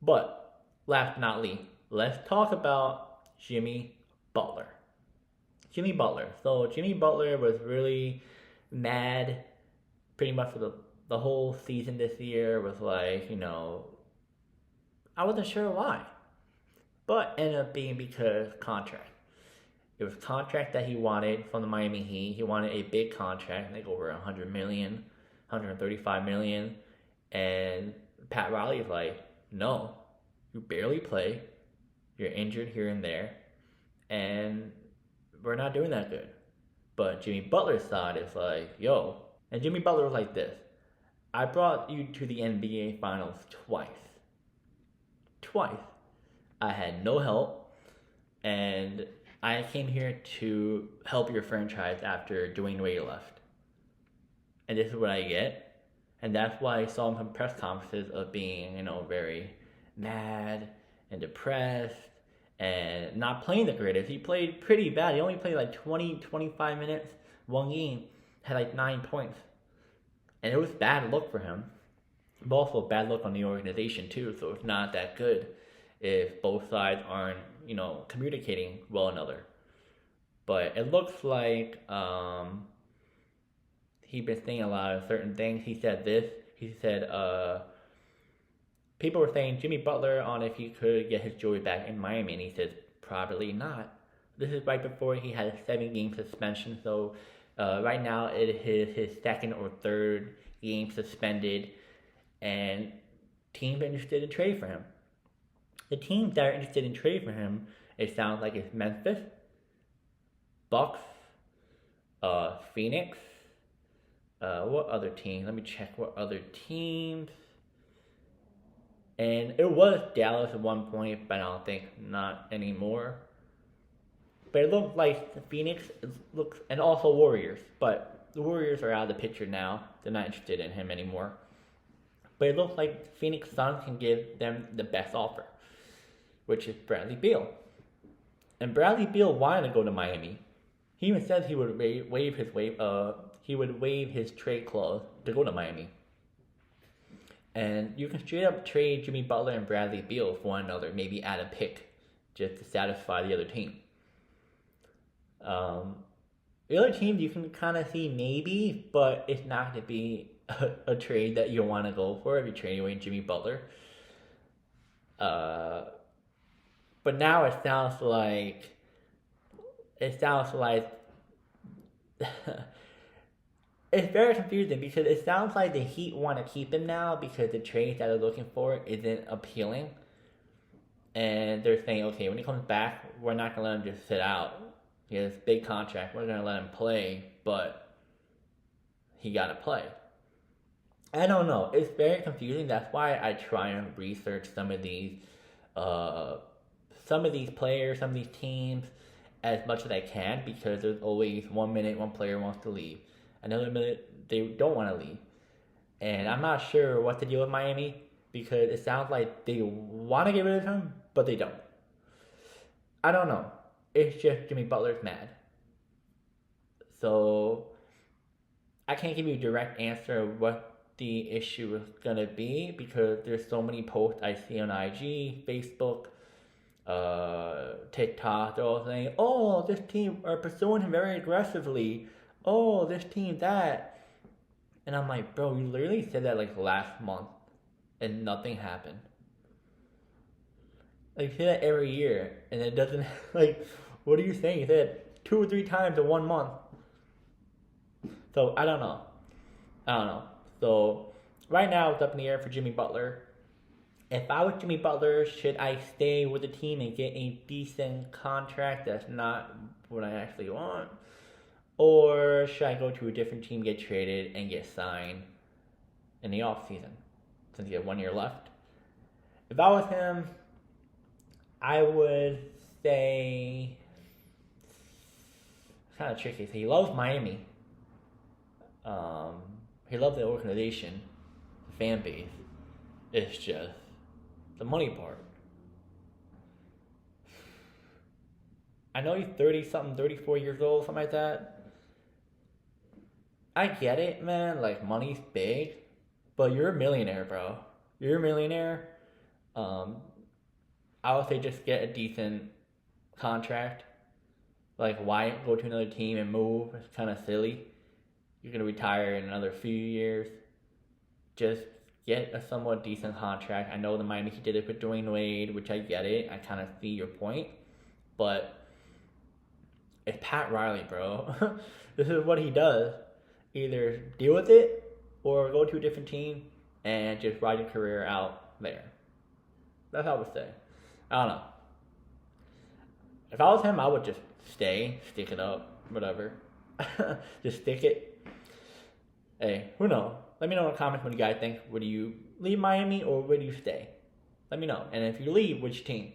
But last but not least, let's talk about Jimmy Butler. Jimmy Butler. So Jimmy Butler was really mad pretty much for the whole season this year. Was like, I wasn't sure why. But ended up being because contract. It was contract that he wanted from the Miami Heat. He wanted a big contract, like over 100 million, 135 million. And Pat Riley's like, no, you barely play. You're injured here and there. And we're not doing that good. But Jimmy Butler's side is like, yo. And Jimmy Butler was like this. I brought you to the NBA Finals twice. Twice. I had no help. And I came here to help your franchise after Dwayne Wade left. And this is what I get. And that's why I saw him in press conferences of being, very mad and depressed and not playing the greatest. He played pretty bad. He only played like 20, 25 minutes. One game had like 9 points. And it was bad luck for him. But also bad luck on the organization too. So it's not that good if both sides aren't, communicating well another. But it looks like he's been saying a lot of certain things. He said this. He said, people were saying Jimmy Butler on if he could get his joy back in Miami. And he says, probably not. This is right before he had a 7-game suspension. So right now it is his second or third game suspended. And teams are interested in trade for him. The teams that are interested in trade for him, it sounds like it's Memphis, Bucks, Phoenix. What other teams? Let me check what other teams. And it was Dallas at one point, but I don't think not anymore. But it looked like Phoenix looks, and also Warriors. But the Warriors are out of the picture now. They're not interested in him anymore. But it looks like Phoenix Suns can give them the best offer, which is Bradley Beal. And Bradley Beal wanted to go to Miami. He even said he would waive his trade clause to go to Miami. And you can straight up trade Jimmy Butler and Bradley Beal for one another, maybe add a pick just to satisfy the other team. The other team you can kind of see maybe, but it's not going to be a trade that you want to go for if you're trading away Jimmy Butler. But now it sounds like it's very confusing because it sounds like the Heat want to keep him now because the trade that they're looking for isn't appealing. And they're saying, okay, when he comes back, we're not going to let him just sit out. He has this big contract. We're going to let him play, but he got to play. I don't know. It's very confusing. That's why I try and research some of these players, some of these teams as much as I can, because there's always 1 minute one player wants to leave, another minute they don't want to leave. And I'm not sure what to do with Miami because it sounds like they want to get rid of him, but they don't. I don't know. It's just Jimmy Butler's mad. So I can't give you a direct answer of what the issue is going to be because there's so many posts I see on IG, Facebook, TikTok. They're all saying, oh, this team are pursuing him very aggressively. Oh, this team, that. And I'm like, bro, you literally said that like last month and nothing happened. Like, you say that every year and it doesn't, like, what are you saying? You said it 2 or 3 times in 1 month. So, I don't know. So, right now it's up in the air for Jimmy Butler. If I was Jimmy Butler, should I stay with the team and get a decent contract that's not what I actually want? Or should I go to a different team, get traded, and get signed in the offseason since he had 1 year left? If I was him, I would say it's kind of tricky. So he loves Miami. He loves the organization, the fan base. It's just the money part. I know he's 30-something, 34 years old, something like that. I get it, man. Like, money's big. But you're a millionaire, bro. You're a millionaire. Um, I would say just get a decent contract. Like, why go to another team and move? It's kind of silly. You're going to retire in another few years. Just get a somewhat decent contract. I know the Miami Heat did it with Dwayne Wade, which I get it. I kind of see your point. But it's Pat Riley, bro. This is what he does. Either deal with it or go to a different team and just ride your career out there. That's what I would say. I don't know. If I was him, I would just stay, stick it up, whatever. Just stick it. Hey, who knows? Let me know in the comments what you guys think. Would you leave Miami or would you stay? Let me know. And if you leave, which team?